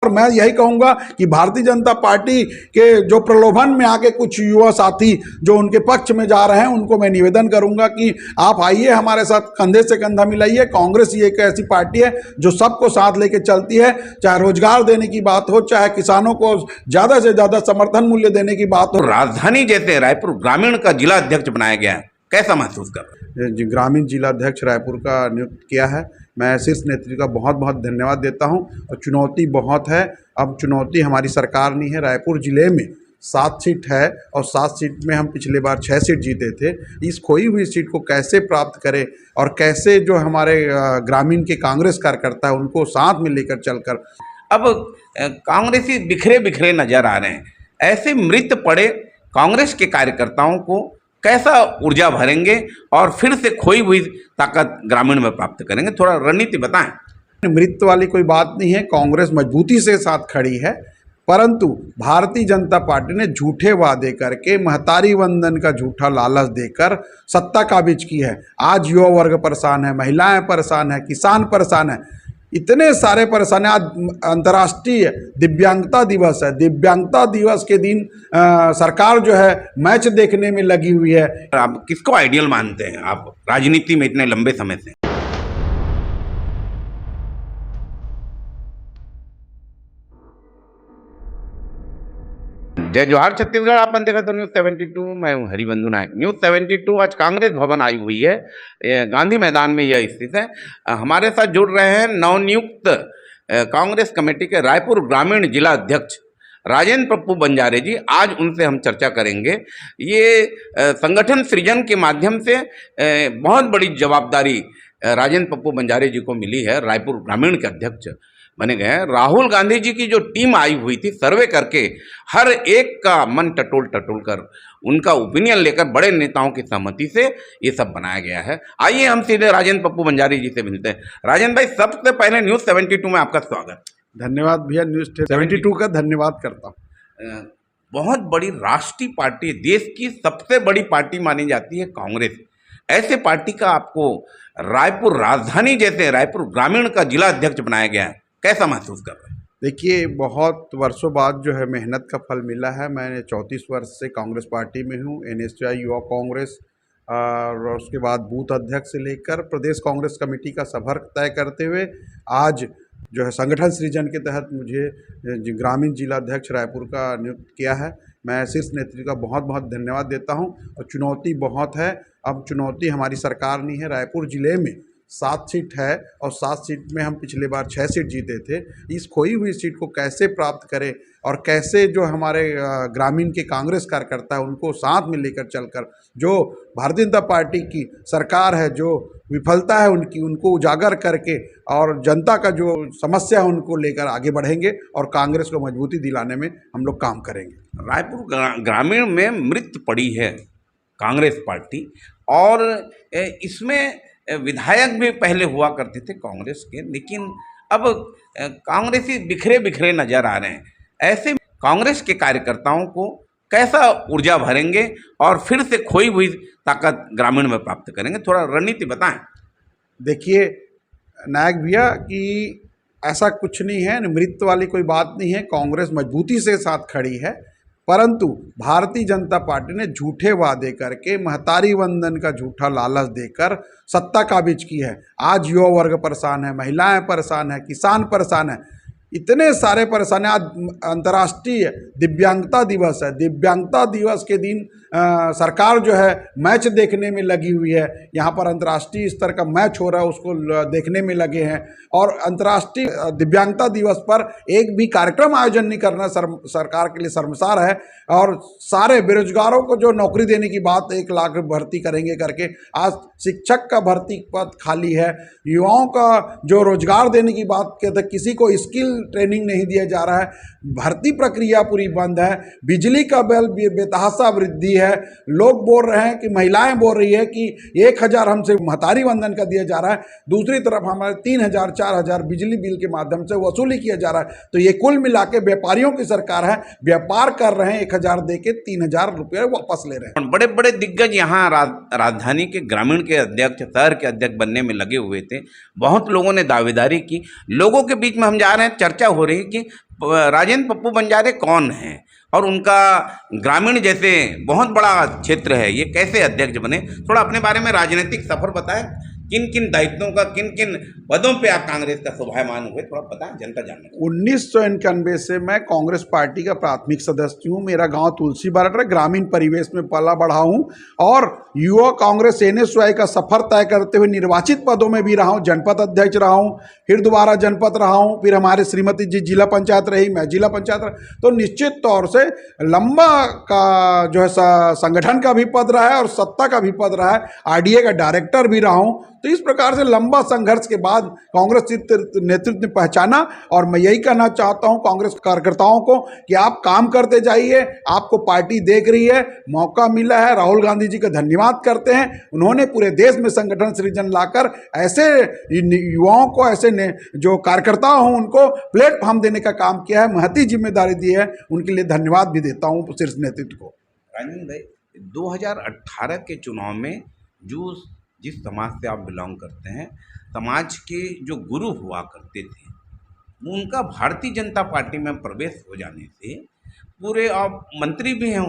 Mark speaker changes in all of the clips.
Speaker 1: और मैं यही कहूंगा कि भारतीय जनता पार्टी के जो प्रलोभन में आके कुछ युवा साथी जो उनके पक्ष में जा रहे हैं, उनको मैं निवेदन करूंगा कि आप आइए हमारे साथ, कंधे से कंधा मिलाइए। कांग्रेस ये एक ऐसी पार्टी है जो सबको साथ लेके चलती है, चाहे रोजगार देने की बात हो, चाहे किसानों को ज्यादा से ज्यादा समर्थन मूल्य देने की बात हो।
Speaker 2: राजधानी जैसे रायपुर ग्रामीण का जिला अध्यक्ष बनाया गया है, कैसा महसूस कर रहे हैं?
Speaker 1: ग्रामीण जिला अध्यक्ष रायपुर का नियुक्त किया है। मैं शीर्ष नेतृत्व का बहुत बहुत धन्यवाद देता हूं। और चुनौती बहुत है। अब चुनौती हमारी सरकार नहीं है। रायपुर जिले में 7 सीट है और 7 सीट में हम पिछले बार 6 सीट जीते थे। इस खोई हुई सीट को कैसे प्राप्त करें और कैसे जो हमारे ग्रामीण के कांग्रेस कार्यकर्ता है उनको साथ में लेकर चलकर।
Speaker 2: अब कांग्रेसी बिखरे बिखरे नजर आ रहे हैं, ऐसे मृत पड़े कांग्रेस के कार्यकर्ताओं को कैसा ऊर्जा भरेंगे और फिर से खोई हुई ताकत ग्रामीण में प्राप्त करेंगे? थोड़ा रणनीति बताएं।
Speaker 1: मृत वाली कोई बात नहीं है। कांग्रेस मजबूती से साथ खड़ी है, परंतु भारतीय जनता पार्टी ने झूठे वादे करके, महतारी वंदन का झूठा लालच देकर सत्ता काबिज की है। आज युवा वर्ग परेशान है, महिलाएं परेशान है, किसान परेशान है, इतने सारे परेशान है। आज अंतर्राष्ट्रीय दिव्यांगता दिवस है। दिव्यांगता दिवस के दिन सरकार जो है मैच देखने में लगी हुई है।
Speaker 2: आप किसको आइडियल मानते हैं, आप राजनीति में इतने लंबे समय से? जय जोहार छत्तीसगढ़। आप देखा तो न्यूज़ 72, मैं हूं हरिबंधु नायक। न्यूज़ 72 आज कांग्रेस भवन आई हुई है। गांधी मैदान में यह स्थित है। हमारे साथ जुड़ रहे हैं नवनियुक्त कांग्रेस कमेटी के रायपुर ग्रामीण जिला अध्यक्ष राजेंद्र पप्पू बंजारे जी। आज उनसे हम चर्चा करेंगे। ये संगठन सृजन के माध्यम से बहुत बड़ी जवाबदारी राजेंद्र पप्पू बंजारे जी को मिली है। रायपुर ग्रामीण के अध्यक्ष बने गए हैं। राहुल गांधी जी की जो टीम आई हुई थी, सर्वे करके हर एक का मन टटोल टटोल कर उनका ओपिनियन लेकर बड़े नेताओं की सहमति से ये सब बनाया गया है। आइए हम सीधे राजेंद्र पप्पू बंजारी जी से मिलते हैं। राजेंद्र भाई, सबसे पहले न्यूज़ 72 में आपका स्वागत।
Speaker 1: धन्यवाद भैया, न्यूज़ 72 का धन्यवाद करता हूँ।
Speaker 2: बहुत बड़ी राष्ट्रीय पार्टी, देश की सबसे बड़ी पार्टी मानी जाती है कांग्रेस। ऐसे पार्टी का आपको रायपुर राजधानी जैसे रायपुर ग्रामीण का जिला अध्यक्ष बनाया गया है, कैसा महसूस कर रहे हैं?
Speaker 1: देखिए, बहुत वर्षों बाद जो है मेहनत का फल मिला है। मैंने 34 वर्ष से कांग्रेस पार्टी में हूँ। NSY युवा कांग्रेस और उसके बाद बूथ अध्यक्ष से लेकर प्रदेश कांग्रेस कमेटी का सफर तय करते हुए आज जो है संगठन सृजन के तहत मुझे ग्रामीण जिला अध्यक्ष रायपुर का नियुक्त किया है। मैं शीर्ष नेतृत्व का बहुत बहुत धन्यवाद देता हूं। और चुनौती बहुत है। अब चुनौती हमारी सरकार नहीं है। रायपुर जिले में 7 सीट है और 7 सीट में हम पिछले बार 6 सीट जीते थे। इस खोई हुई सीट को कैसे प्राप्त करें और कैसे जो हमारे ग्रामीण के कांग्रेस कार्यकर्ता है उनको साथ में लेकर चलकर, जो भारतीय जनता पार्टी की सरकार है, जो विफलता है उनकी, उनको उजागर करके और जनता का जो समस्या है उनको लेकर आगे बढ़ेंगे और कांग्रेस को मजबूती दिलाने में हम लोग काम करेंगे।
Speaker 2: रायपुर ग्रामीण में मृत पड़ी है कांग्रेस पार्टी, और इसमें विधायक भी पहले हुआ करते थे कांग्रेस के, लेकिन अब कांग्रेसी बिखरे बिखरे नजर आ रहे हैं। ऐसे कांग्रेस के कार्यकर्ताओं को कैसा ऊर्जा भरेंगे और फिर से खोई हुई ताकत ग्रामीण में प्राप्त करेंगे? थोड़ा रणनीति बताएं।
Speaker 1: देखिए नायक भैया, कि ऐसा कुछ नहीं है, मृत वाली कोई बात नहीं है। कांग्रेस मजबूती से साथ खड़ी है, परंतु भारतीय जनता पार्टी ने झूठे वादे करके, महतारी वंदन का झूठा लालच देकर सत्ता काबिज की है। आज युवा वर्ग परेशान है, महिलाएं परेशान है, किसान परेशान है, इतने सारे परेशान है। आज अंतर्राष्ट्रीय दिव्यांगता दिवस है। दिव्यांगता दिवस के दिन सरकार जो है मैच देखने में लगी हुई है। यहाँ पर अंतर्राष्ट्रीय स्तर का मैच हो रहा है, उसको देखने में लगे हैं। और अंतर्राष्ट्रीय दिव्यांगता दिवस पर एक भी कार्यक्रम आयोजन नहीं करना सरकार के लिए शर्मसार है। और सारे बेरोजगारों को जो नौकरी देने की बात, 1 लाख भर्ती करेंगे करके, आज शिक्षक का भर्ती पद खाली है। युवाओं का जो रोजगार देने की बात कहते, किसी को स्किल ट्रेनिंग नहीं दिया जा रहा है। भर्ती प्रक्रिया पूरी बंद है। बिजली का बिल बेतहाशा वृद्धि है। लोग बोल रहे हैं कि, महिलाएं बोल रही है कि 1000 हमसे महतारी वंदन का दिया जा रहा है, दूसरी तरफ हमारे 3000 4000 बिजली बिल के माध्यम से वसूली किया जा रहा है। तो ये कुल मिला के व्यापारियों की सरकार है। व्यापार कर रहे हैं, 1000 दे के 3000 रुपये वापस ले रहे हैं।
Speaker 2: बड़े बड़े दिग्गज यहाँ राजधानी के ग्रामीण के अध्यक्ष, शहर के अध्यक्ष बनने में लगे हुए थे। बहुत लोगों ने दावेदारी की। लोगों के बीच में हम जा रहे हैं, चर्चा हो रही है कि राजेंद्र पप्पू बंजारे कौन हैं और उनका ग्रामीण जैसे बहुत बड़ा क्षेत्र है, ये कैसे अध्यक्ष बने? थोड़ा अपने बारे में राजनीतिक सफर बताएं, किन किन दायित्वों का, किन किन पदों पे आप कांग्रेस का शोभायमान हुए, थोड़ा बताएं, जनता जानना।
Speaker 1: 1991 से मैं कांग्रेस पार्टी का प्राथमिक सदस्य हूँ। मेरा गांव तुलसी बारट है, ग्रामीण परिवेश में पला बढ़ा हूँ और युवा कांग्रेस NSY का सफर तय करते हुए निर्वाचित पदों में भी रहा हूँ। जनपद अध्यक्ष रहा हूँ, फिर दोबारा जनपद रहा हूँ, फिर हमारे श्रीमती जी जिला पंचायत रही, मैं जिला पंचायत रहा। तो निश्चित तौर से लंबा का जो है संगठन का भी पद रहा है और सत्ता का भी पद रहा है, RDA का डायरेक्टर भी रहा हूँ। तो इस प्रकार से लंबा संघर्ष के बाद कांग्रेस नेतृत्व ने पहचाना और मैं यही कहना चाहता हूं कांग्रेस कार्यकर्ताओं को कि आप काम करते जाइए, आपको पार्टी देख रही है, मौका मिला है। राहुल गांधी जी का धन्यवाद करते हैं, उन्होंने पूरे देश में संगठन सृजन लाकर ऐसे युवाओं को, ऐसे जो कार्यकर्ता हों उनको प्लेटफॉर्म देने का काम किया है, महती जिम्मेदारी दी है, उनके लिए धन्यवाद भी देता हूँ शीर्ष नेतृत्व को।
Speaker 2: राजेंद्र भाई, 2018 के चुनाव में जिस समाज से आप बिलोंग करते हैं, समाज के जो गुरु हुआ करते थे, उनका भारतीय जनता पार्टी में प्रवेश हो जाने से पूरे, आप मंत्री भी हैं,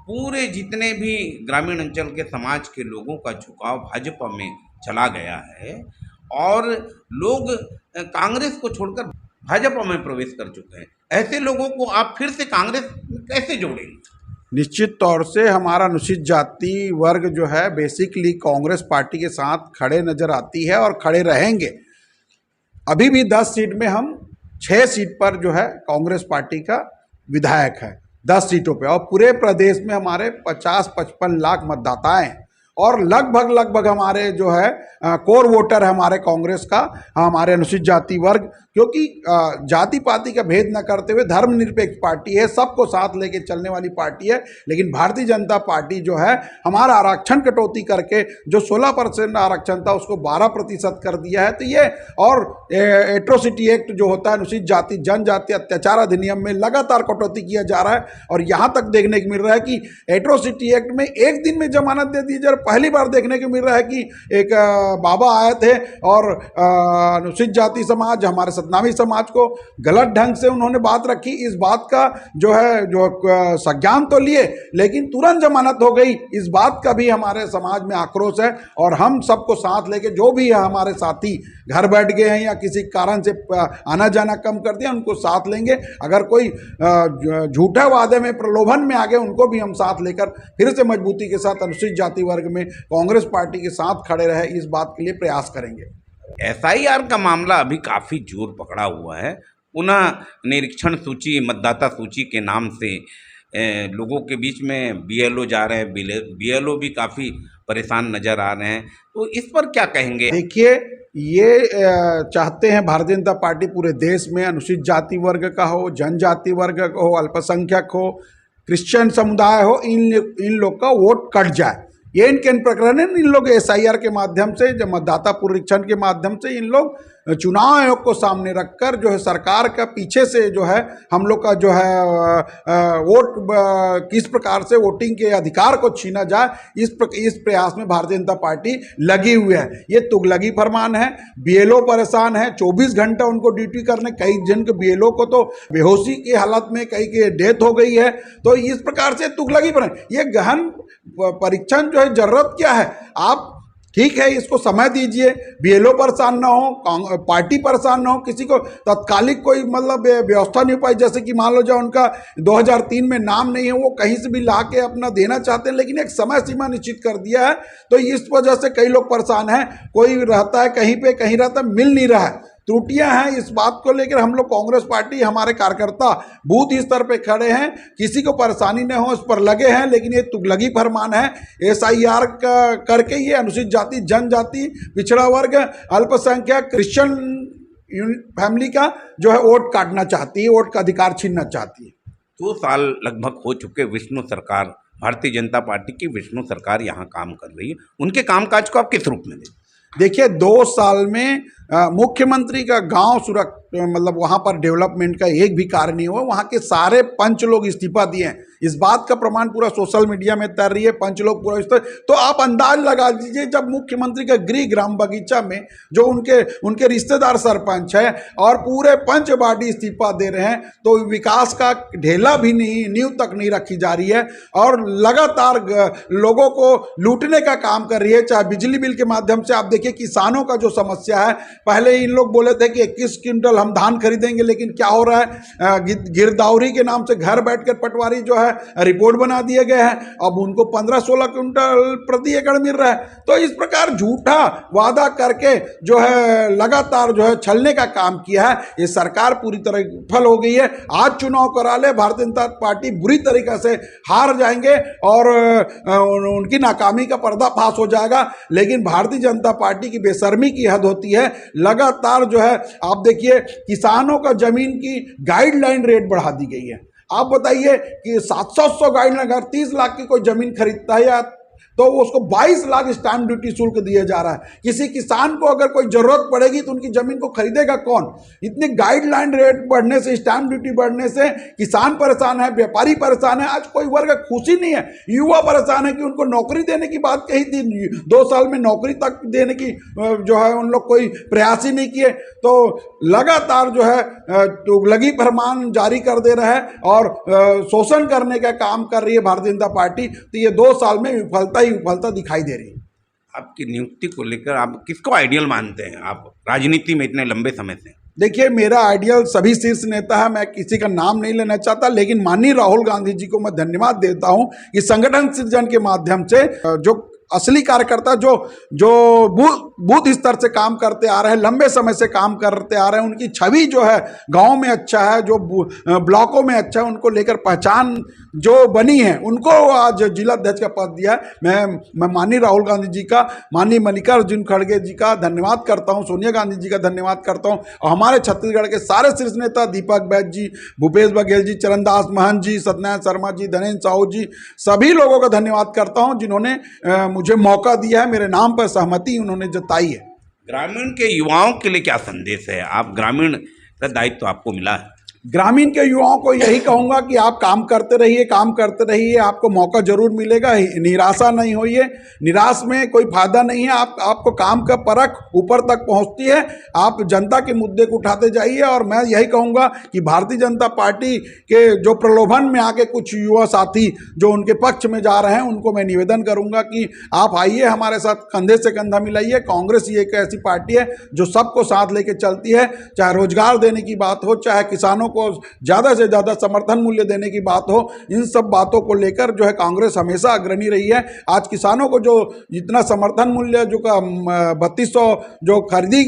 Speaker 2: पूरे जितने भी ग्रामीण अंचल के समाज के लोगों का झुकाव भाजपा में चला गया है और लोग कांग्रेस को छोड़कर भाजपा में प्रवेश कर चुके हैं। ऐसे लोगों को आप फिर से कांग्रेस में कैसे जोड़ेंगे?
Speaker 1: निश्चित तौर से हमारा अनुसूचित जाति वर्ग जो है बेसिकली कांग्रेस पार्टी के साथ खड़े नजर आती है और खड़े रहेंगे। अभी भी 10 सीट में हम 6 सीट पर जो है कांग्रेस पार्टी का विधायक है 10 सीटों पे, और पूरे प्रदेश में हमारे 50-55 लाख मतदाता हैं और लगभग हमारे जो है कोर वोटर है हमारे कांग्रेस का, हमारे अनुसूचित जाति वर्ग, क्योंकि जाति पाति का भेद न करते हुए धर्मनिरपेक्ष पार्टी है, सबको साथ लेके चलने वाली पार्टी है। लेकिन भारतीय जनता पार्टी जो है हमारा आरक्षण कटौती करके जो 16% आरक्षण था उसको 12% कर दिया है। तो ये और एट्रोसिटी एक्ट जो होता है अनुसूचित जाति जनजाति अत्याचार अधिनियम में लगातार कटौती किया जा रहा है और यहाँ तक देखने को मिल रहा है कि एट्रोसिटी एक्ट में एक दिन में जमानत दे दी जा, पहली बार देखने को मिल रहा है कि एक बाबा आए थे और अनुसूचित जाति समाज, हमारे सतनामी समाज को गलत ढंग से उन्होंने बात रखी। इस बात का जो है संज्ञान तो लिए लेकिन तुरंत जमानत हो गई। इस बात का भी हमारे समाज में आक्रोश है और हम सबको साथ लेके, जो भी है हमारे साथी घर बैठ गए हैं या किसी कारण से आना जाना कम कर दिया, उनको साथ लेंगे। अगर कोई झूठे वादे में प्रलोभन में आ गए, उनको भी हम साथ लेकर फिर से मजबूती के साथ अनुसूचित जाति वर्ग में कांग्रेस पार्टी के साथ खड़े रहे, इस बात के लिए प्रयास करेंगे।
Speaker 2: SIR का मामला अभी काफ़ी जोर पकड़ा हुआ है। पुनः निरीक्षण सूची, मतदाता सूची के नाम से लोगों के बीच में BLO जा रहे हैं, BLO भी काफ़ी परेशान नज़र आ रहे हैं, तो इस पर क्या कहेंगे?
Speaker 1: देखिए, ये चाहते हैं भारतीय जनता पार्टी पूरे देश में अनुसूचित जाति वर्ग का हो, जनजाति वर्ग का हो, अल्पसंख्यक हो, क्रिश्चियन समुदाय हो, इन लोग का वोट कट जाए। ये इनके प्रकरण है। इन लोग SIR के माध्यम से, जब मतदाता पुनरीक्षण के माध्यम से इन लोग चुनाव आयोग को सामने रखकर जो है सरकार का पीछे से जो है हम लोग का जो है वोट किस प्रकार से वोटिंग के अधिकार को छीना जाए, इस प्रयास में भारतीय जनता पार्टी लगी हुई है। ये तुगलकी फरमान है। BLO परेशान है, 24 घंटा उनको ड्यूटी करने, कई जन के BLO को तो बेहोशी की हालत में कई की डेथ हो गई है। तो इस प्रकार से तुगलकी फरमान, ये गहन परीक्षण जो है जरूरत क्या है? आप ठीक है, इसको समय दीजिए, BLO परेशान ना हो, पार्टी परेशान ना हो, किसी को तत्कालिक कोई मतलब व्यवस्था नहीं हो पाई। जैसे कि मान लो जो उनका 2003 में नाम नहीं है, वो कहीं से भी ला के अपना देना चाहते हैं, लेकिन एक समय सीमा निश्चित कर दिया है। तो इस वजह से कई लोग परेशान हैं, कोई रहता है कहीं पे, कहीं रहता है, मिल नहीं रहा है। त्रुटियां हैं। इस बात को लेकर हम लोग कांग्रेस पार्टी, हमारे कार्यकर्ता बूथ स्तर पे खड़े हैं, किसी को परेशानी न हो इस पर लगे हैं। लेकिन ये तुगलकी फरमान है। SIR का करके ये अनुसूचित जाति, जनजाति, पिछड़ा वर्ग, अल्पसंख्यक, क्रिश्चियन फैमिली का जो है वोट काटना चाहती है, वोट का अधिकार छीनना चाहती है।
Speaker 2: 2 साल लगभग हो चुके विष्णु सरकार, भारतीय जनता पार्टी की विष्णु सरकार यहाँ काम कर रही है, उनके कामकाज को आप किस रूप में देखते?
Speaker 1: देखिए, 2 साल में मुख्यमंत्री का गांव मतलब वहां पर डेवलपमेंट का एक भी कार्य नहीं हुआ। वहां के सारे पंच लोग इस्तीफा दिए हैं। इस बात का प्रमाण पूरा सोशल मीडिया में तैर रही है, पंच लोग पूरा तो आप अंदाज लगा दीजिए, जब मुख्यमंत्री का गृह ग्राम बगीचा में जो उनके रिश्तेदार सरपंच है और पूरे पंच बाडी इस्तीफा दे रहे हैं, तो विकास का ढेला भी नहीं, नींव तक नहीं रखी जा रही है और लगातार लोगों को लूटने का काम कर रही है। चाहे बिजली बिल के माध्यम से आप देखिए, किसानों का जो समस्या है, पहले इन लोग बोले थे कि 21 क्विंटल हम धान खरीदेंगे, लेकिन क्या हो रहा है, गिरदावरी के नाम से घर बैठकर पटवारी जो है रिपोर्ट बना दिए गए हैं, अब उनको 15-16 क्विंटल प्रति एकड़ मिल रहा है। तो इस प्रकार झूठा वादा करके जो है लगातार जो है छलने का काम किया है। ये सरकार पूरी तरह विफल हो गई है। आज चुनाव करा ले, भारतीय जनता पार्टी बुरी तरीके से हार जाएंगे और उनकी नाकामी का पर्दाफाश हो जाएगा। लेकिन भारतीय जनता पार्टी की बेशर्मी की हद होती है। लगातार जो है आप देखिए, किसानों का जमीन की गाइडलाइन रेट बढ़ा दी गई है। आप बताइए कि 700 गाइडलाइन, अगर 30 लाख की कोई जमीन खरीदता है या तो उसको 22 लाख स्टैंप ड्यूटी शुल्क दिया जा रहा है। किसी किसान को अगर कोई जरूरत पड़ेगी तो उनकी जमीन को खरीदेगा कौन? इतनी गाइडलाइन रेट बढ़ने से, स्टैंप ड्यूटी बढ़ने से किसान परेशान है, व्यापारी परेशान है। आज कोई वर्ग खुशी नहीं है, युवा परेशान है कि उनको नौकरी देने की बात कही थी, 2 साल में नौकरी तक देने की जो है उन लोग कोई प्रयास ही नहीं किए। तो लगातार जो है तुगलकी फरमान जारी कर दे रहा है और शोषण करने का काम कर रही है भारतीय जनता पार्टी। तो ये 2 साल में विफलता दिखाई दे रही है।
Speaker 2: आपकी नियुक्ति को लेकर आप किसको आइडियल मानते हैं, आप राजनीति में इतने लंबे समय से?
Speaker 1: देखिए, मेरा आइडियल सभी शीर्ष नेता है, मैं किसी का नाम नहीं लेना चाहता, लेकिन माननीय राहुल गांधी जी को मैं धन्यवाद देता हूं कि संगठन सृजन के माध्यम से जो असली कार्यकर्ता जो बूथ स्तर से काम करते आ रहे हैं, लंबे समय से काम करते आ रहे हैं, उनकी छवि जो है गांव में अच्छा है, जो ब्लॉकों में अच्छा है, उनको लेकर पहचान जो बनी है, उनको आज जिला अध्यक्ष का पद दिया है। मैं माननीय राहुल गांधी जी का, माननीय मल्लिकार्जुन खड़गे जी का धन्यवाद करता हूं, सोनिया गांधी जी का धन्यवाद करता हूं और हमारे छत्तीसगढ़ के सारे शीर्ष नेता दीपक बैज जी, भूपेश बघेल जी, चरणदास महंत जी, सत्यनारायण शर्मा जी, धनेन्द्र साहू जी, सभी लोगों का धन्यवाद करता हूं जिन्होंने मुझे मौका दिया है, मेरे नाम पर सहमति उन्होंने जताई है।
Speaker 2: ग्रामीण के युवाओं के लिए क्या संदेश है? आप ग्रामीण का दायित्व तो आपको मिला है।
Speaker 1: ग्रामीण के युवाओं को यही कहूंगा कि आप काम करते रहिए, आपको मौका जरूर मिलेगा, निराशा नहीं होइए, निराश में कोई फायदा नहीं है। आपको काम का परख ऊपर तक पहुंचती है, आप जनता के मुद्दे को उठाते जाइए। और मैं यही कहूंगा कि भारतीय जनता पार्टी के जो प्रलोभन में आके कुछ युवा साथी जो उनके पक्ष में जा रहे हैं, उनको मैं निवेदन करूंगा कि आप आइए, हमारे साथ कंधे से कंधा मिलाइए। कांग्रेस ये एक ऐसी पार्टी है जो सबको साथ लेके चलती है, चाहे रोजगार देने की बात हो, चाहे किसानों को ज्यादा से ज्यादा समर्थन मूल्य देने की बात हो, इन सब बातों को लेकर जो है कांग्रेस हमेशा अग्रणी रही है। आज किसानों को जो जितना समर्थन मूल्य जो 3200 जो खरीदी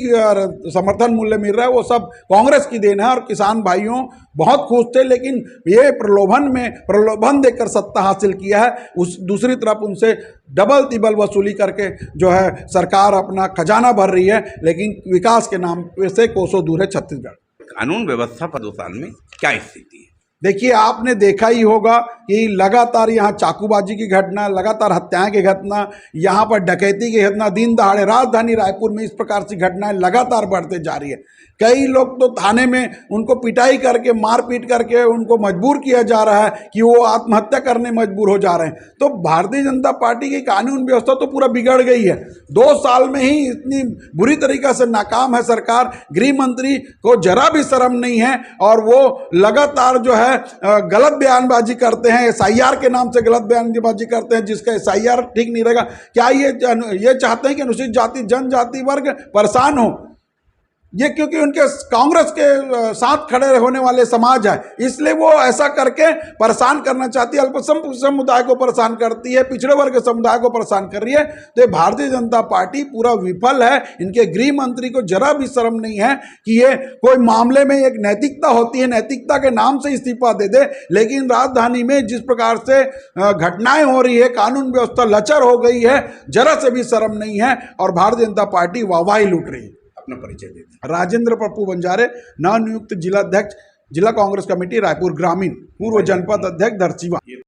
Speaker 1: समर्थन मूल्य मिल रहा है, वो सब कांग्रेस की देन है और किसान भाइयों बहुत खुश थे। लेकिन ये प्रलोभन देकर सत्ता हासिल किया है, उस दूसरी तरफ उनसे डबल तिबल वसूली करके जो है सरकार अपना खजाना भर रही है, लेकिन विकास के नाम से कोसों दूर है छत्तीसगढ़।
Speaker 2: कानून व्यवस्था पर 2 साल में क्या स्थिति है?
Speaker 1: देखिए, आपने देखा ही होगा कि लगातार यहाँ चाकूबाजी की घटना, लगातार हत्याएं की घटना, यहाँ पर डकैती की घटना, दिन दहाड़े राजधानी रायपुर में इस प्रकार की घटनाएं लगातार बढ़ते जा रही है। कई लोग तो थाने में उनको पिटाई करके, मारपीट करके उनको मजबूर किया जा रहा है कि वो आत्महत्या करने मजबूर हो जा रहे हैं। तो भारतीय जनता पार्टी की कानून व्यवस्था तो पूरा बिगड़ गई है। 2 साल में ही इतनी बुरी तरीके से नाकाम है सरकार। गृह मंत्री को जरा भी शर्म नहीं है और वो लगातार जो है गलत बयानबाजी करते हैं, SIR के नाम से गलत बयानबाजी करते हैं, जिसका SIR ठीक नहीं रहेगा। क्या ये चाहते हैं कि अनुसूचित जाति जनजाति वर्ग परेशान हो? ये क्योंकि उनके कांग्रेस के साथ खड़े होने वाले समाज है, इसलिए वो ऐसा करके परेशान करना चाहती है। अल्पसंख्यक समुदाय को परेशान करती है, पिछड़े वर्ग के समुदाय को परेशान कर रही है। तो ये भारतीय जनता पार्टी पूरा विफल है। इनके गृह मंत्री को जरा भी शर्म नहीं है कि ये कोई मामले में एक नैतिकता होती है, नैतिकता के नाम से इस्तीफा दे दे। लेकिन राजधानी में जिस प्रकार से घटनाएं हो रही है, कानून व्यवस्था लचर हो गई है, जरा से भी शर्म नहीं है और भारतीय जनता पार्टी वाहवाही लूट रही है।
Speaker 2: अपना परिचय देते।
Speaker 1: राजेंद्र पप्पू बंजारे, नवनियुक्त जिला अध्यक्ष, जिला कांग्रेस कमेटी रायपुर ग्रामीण, पूर्व जनपद अध्यक्ष दर्शीवा।